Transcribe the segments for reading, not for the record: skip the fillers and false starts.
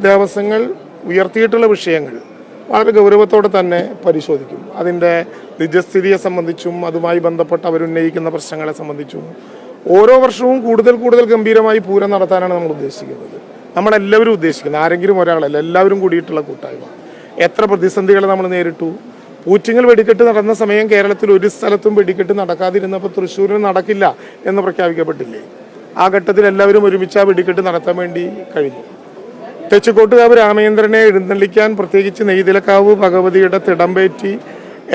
ദേവസ്വങ്ങൾ ഉയർത്തിയിട്ടുള്ള വിഷയങ്ങൾ വളരെ ഗൗരവത്തോടെ തന്നെ പരിശോധിക്കും. അതിൻ്റെ നിജസ്ഥിതിയെ സംബന്ധിച്ചും അതുമായി ബന്ധപ്പെട്ട് അവരുന്നയിക്കുന്ന പ്രശ്നങ്ങളെ സംബന്ധിച്ചും ഓരോ വർഷവും കൂടുതൽ ഗംഭീരമായി പൂരം നടത്താനാണ് നമ്മൾ ഉദ്ദേശിക്കുന്നത്. നമ്മളെല്ലാവരും ഉദ്ദേശിക്കുന്നത്, ആരെങ്കിലും ഒരാളല്ല, എല്ലാവരും കൂടിയിട്ടുള്ള കൂട്ടായ്മ. എത്ര പ്രതിസന്ധികൾ നമ്മൾ നേരിട്ടു. പൂറ്റിങ്ങൽ വെടിക്കെട്ട് നടന്ന സമയം കേരളത്തിൽ ഒരു സ്ഥലത്തും വെടിക്കെട്ട് നടക്കാതിരുന്നപ്പോൾ തൃശ്ശൂരിൽ നടക്കില്ല എന്ന് പ്രഖ്യാപിക്കപ്പെട്ടില്ലേ? ആ ഘട്ടത്തിൽ എല്ലാവരും ഒരുമിച്ച് ആ വെടിക്കെട്ട് നടത്താൻ വേണ്ടി കഴിഞ്ഞു. തെച്ചിക്കോട്ടുകാവ് രാമേന്ദ്രനെ എഴുന്നള്ളിക്കാൻ പ്രത്യേകിച്ച് നെയ്തിലക്കാവ് ഭഗവതിയുടെ തിടമ്പേറ്റി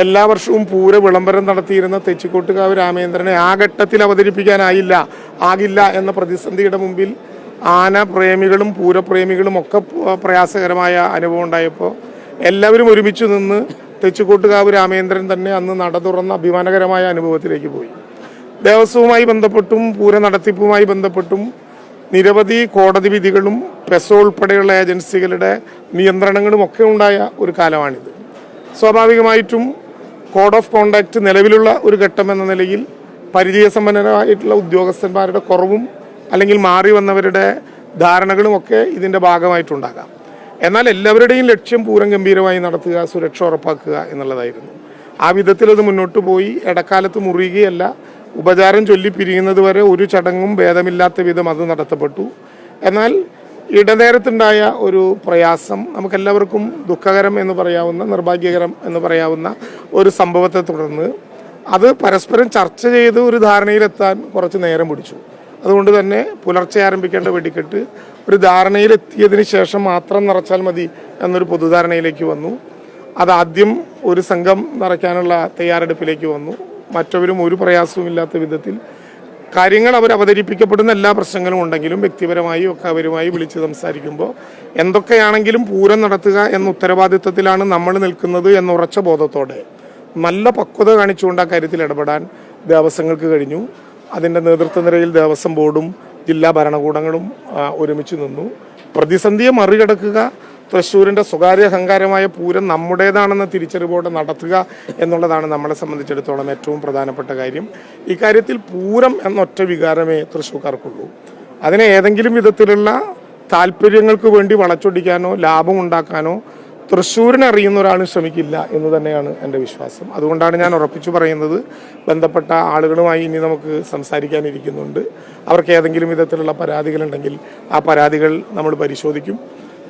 എല്ലാ വർഷവും പൂര വിളംബരം നടത്തിയിരുന്ന തെച്ചിക്കോട്ടുകാവ് രാമേന്ദ്രനെ ആ ഘട്ടത്തിൽ ആകില്ല എന്ന പ്രതിസന്ധിയുടെ മുമ്പിൽ ആന പ്രേമികളും പൂരപ്രേമികളും ഒക്കെ പ്രയാസകരമായ അനുഭവം ഉണ്ടായപ്പോൾ എല്ലാവരും ഒരുമിച്ച് നിന്ന് തെച്ചിക്കോട്ടുകാവ് രാമേന്ദ്രൻ തന്നെ അന്ന് നട തുറന്ന അഭിമാനകരമായ അനുഭവത്തിലേക്ക് പോയി. ദേവസ്വവുമായി ബന്ധപ്പെട്ടും പൂര നടത്തിപ്പുമായി ബന്ധപ്പെട്ടും നിരവധി കോടതി വിധികളും പെസോ ഉൾപ്പെടെയുള്ള ഏജൻസികളുടെ നിയന്ത്രണങ്ങളും ഒക്കെ ഉണ്ടായ ഒരു കാലമാണിത്. സ്വാഭാവികമായിട്ടും കോഡ് ഓഫ് കോണ്ടാക്ട് നിലവിലുള്ള ഒരു ഘട്ടം എന്ന നിലയിൽ പരിചയസമ്പന്നരായിട്ടുള്ള ഉദ്യോഗസ്ഥന്മാരുടെ കുറവും അല്ലെങ്കിൽ മാറി വന്നവരുടെ ധാരണകളും ഒക്കെ ഇതിൻ്റെ ഭാഗമായിട്ടുണ്ടാകാം. എന്നാൽ എല്ലാവരുടെയും ലക്ഷ്യം പൂരം ഗംഭീരമായി നടത്തുക, സുരക്ഷ ഉറപ്പാക്കുക എന്നുള്ളതായിരുന്നു. ആ വിധത്തിൽ അത് മുന്നോട്ട് പോയി. ഇടക്കാലത്ത് മുറിയുകയല്ല, ഉപചാരം ചൊല്ലി പിരിയുന്നത് വരെ ഒരു ചടങ്ങും ഭേദമില്ലാത്ത വിധം അത് നടത്തപ്പെട്ടു. എന്നാൽ ഇടനേരത്തുണ്ടായ ഒരു പ്രയാസം നമുക്കെല്ലാവർക്കും ദുഃഖകരം എന്ന് പറയാവുന്ന, നിർഭാഗ്യകരം എന്ന് പറയാവുന്ന ഒരു സംഭവത്തെ തുടർന്ന് അത് പരസ്പരം ചർച്ച ചെയ്ത് ഒരു ധാരണയിലെത്താൻ കുറച്ച് നേരം പിടിച്ചു. അതുകൊണ്ട് തന്നെ പുലർച്ചെ ആരംഭിക്കേണ്ട വെടിക്കെട്ട് ഒരു ധാരണയിലെത്തിയതിന് ശേഷം മാത്രം നിറച്ചാൽ മതി എന്നൊരു പൊതുധാരണയിലേക്ക് വന്നു. അതാദ്യം ഒരു സംഘം നിറയ്ക്കാനുള്ള തയ്യാറെടുപ്പിലേക്ക് വന്നു. മറ്റവരും ഒരു പ്രയാസവും ഇല്ലാത്ത വിധത്തിൽ കാര്യങ്ങൾ അവതരിപ്പിക്കപ്പെടുന്ന എല്ലാ പ്രശ്നങ്ങളും ഉണ്ടെങ്കിലും വ്യക്തിപരമായി ഒക്കെ അവരുമായി വിളിച്ച് സംസാരിക്കുമ്പോൾ എന്തൊക്കെയാണെങ്കിലും പൂരം നടത്തുക എന്ന ഉത്തരവാദിത്വത്തിലാണ് നമ്മൾ നിൽക്കുന്നത് എന്ന ഉറച്ച ബോധത്തോടെ നല്ല പക്വത കാണിച്ചുകൊണ്ട് ആ കാര്യത്തിൽ ഇടപെടാൻ ദേവസ്വങ്ങൾക്ക് കഴിഞ്ഞു. അതിൻ്റെ നേതൃത്വ നിരയിൽ ദേവസ്വം ബോർഡും ജില്ലാ ഭരണകൂടങ്ങളും ഒരുമിച്ച് നിന്നു. പ്രതിസന്ധിയെ മറികടക്കുക, തൃശ്ശൂരിൻ്റെ സ്വകാര്യ അഹങ്കാരമായ പൂരം നമ്മുടേതാണെന്ന തിരിച്ചറിവോടെ നടത്തുക എന്നുള്ളതാണ് നമ്മളെ സംബന്ധിച്ചിടത്തോളം ഏറ്റവും പ്രധാനപ്പെട്ട കാര്യം. ഇക്കാര്യത്തിൽ പൂരം എന്നൊറ്റ വികാരമേ തൃശ്ശൂർക്കാർക്കുള്ളൂ. അതിനെ ഏതെങ്കിലും വിധത്തിലുള്ള താല്പര്യങ്ങൾക്ക് വേണ്ടി വളച്ചൊടിക്കാനോ ലാഭം ഉണ്ടാക്കാനോ തൃശ്ശൂരിനെ അറിയുന്ന ഒരാൾ ശ്രമിക്കില്ല എന്ന് തന്നെയാണ് എൻ്റെ വിശ്വാസം. അതുകൊണ്ടാണ് ഞാൻ ഉറപ്പിച്ചു പറയുന്നത്, ബന്ധപ്പെട്ട ആളുകളുമായി ഇനി നമുക്ക് സംസാരിക്കാനിരിക്കുന്നുണ്ട്. അവർക്ക് ഏതെങ്കിലും വിധത്തിലുള്ള പരാതികളുണ്ടെങ്കിൽ ആ പരാതികൾ നമ്മൾ പരിശോധിക്കും.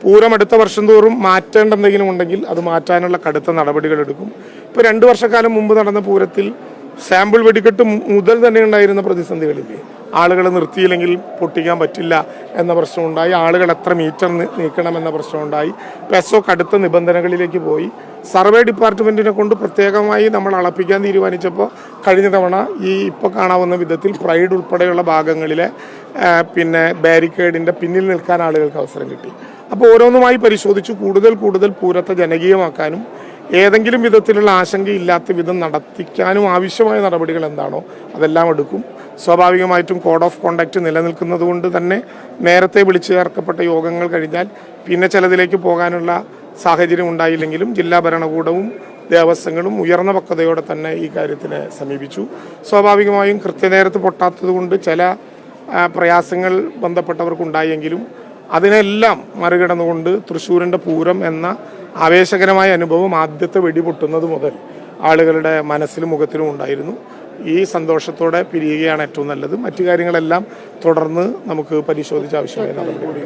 പൂരം അടുത്ത വർഷം തോറും മാറ്റേണ്ട എന്തെങ്കിലും ഉണ്ടെങ്കിൽ അത് മാറ്റാനുള്ള കടുത്ത നടപടികൾ എടുക്കും. ഇപ്പോൾ 2 വർഷക്കാലം മുമ്പ് നടന്ന പൂരത്തിൽ സാമ്പിൾ വെടിക്കെട്ട് മുതൽ തന്നെ ഉണ്ടായിരുന്ന പ്രതിസന്ധികളില്ലേ? ആളുകൾ നിർത്തിയില്ലെങ്കിൽ പൊട്ടിക്കാൻ പറ്റില്ല എന്ന പ്രശ്നമുണ്ടായി. ആളുകൾ എത്ര മീറ്റർ നീക്കണമെന്ന പ്രശ്നമുണ്ടായി. പെസോ കടുത്ത നിബന്ധനകളിലേക്ക് പോയി. സർവേ ഡിപ്പാർട്ട്മെൻറ്റിനെ കൊണ്ട് പ്രത്യേകമായി നമ്മൾ അളപ്പിക്കാൻ തീരുമാനിച്ചപ്പോൾ കഴിഞ്ഞ തവണ ഇപ്പോൾ കാണാവുന്ന വിധത്തിൽ പ്രൈഡ് ഉൾപ്പെടെയുള്ള ഭാഗങ്ങളിലെ ബാരിക്കേഡിൻ്റെ പിന്നിൽ നിൽക്കാൻ ആളുകൾക്ക് അവസരം കിട്ടി. അപ്പോൾ ഓരോന്നുമായി പരിശോധിച്ച് കൂടുതൽ പൂരത്തെ ജനകീയമാക്കാനും ഏതെങ്കിലും വിധത്തിലുള്ള ആശങ്കയില്ലാത്ത വിധം നടത്തിക്കാനും ആവശ്യമായ നടപടികൾ എന്താണോ അതെല്ലാം എടുക്കും. സ്വാഭാവികമായിട്ടും കോഡ് ഓഫ് കോണ്ടാക്ട് നിലനിൽക്കുന്നത് കൊണ്ട് തന്നെ നേരത്തെ വിളിച്ചു ചേർക്കപ്പെട്ട യോഗങ്ങൾ കഴിഞ്ഞാൽ പിന്നെ ചിലതിലേക്ക് പോകാനുള്ള സാഹചര്യം ഉണ്ടായില്ലെങ്കിലും ജില്ലാ ഭരണകൂടവും ദേവസ്വങ്ങളും ഉയർന്ന പക്വതയോടെ തന്നെ ഈ കാര്യത്തിനെ സമീപിച്ചു. സ്വാഭാവികമായും കൃത്യനേരത്ത് പൊട്ടാത്തത് കൊണ്ട് ചില പ്രയാസങ്ങൾ ബന്ധപ്പെട്ടവർക്കുണ്ടായെങ്കിലും അതിനെല്ലാം മറികടന്നുകൊണ്ട് തൃശ്ശൂരിൻ്റെ പൂരം എന്ന ആവേശകരമായ അനുഭവം ആദ്യത്തെ വെടി പൊട്ടുന്നത് മുതൽ ആളുകളുടെ മനസ്സിലും മുഖത്തിലും ഉണ്ടായിരുന്നു. ഈ സന്തോഷത്തോടെ പിരിയുകയാണ് ഏറ്റവും നല്ലത്. മറ്റു കാര്യങ്ങളെല്ലാം തുടർന്ന് നമുക്ക് പരിശോധിച്ച് ആവശ്യമായ നടപടി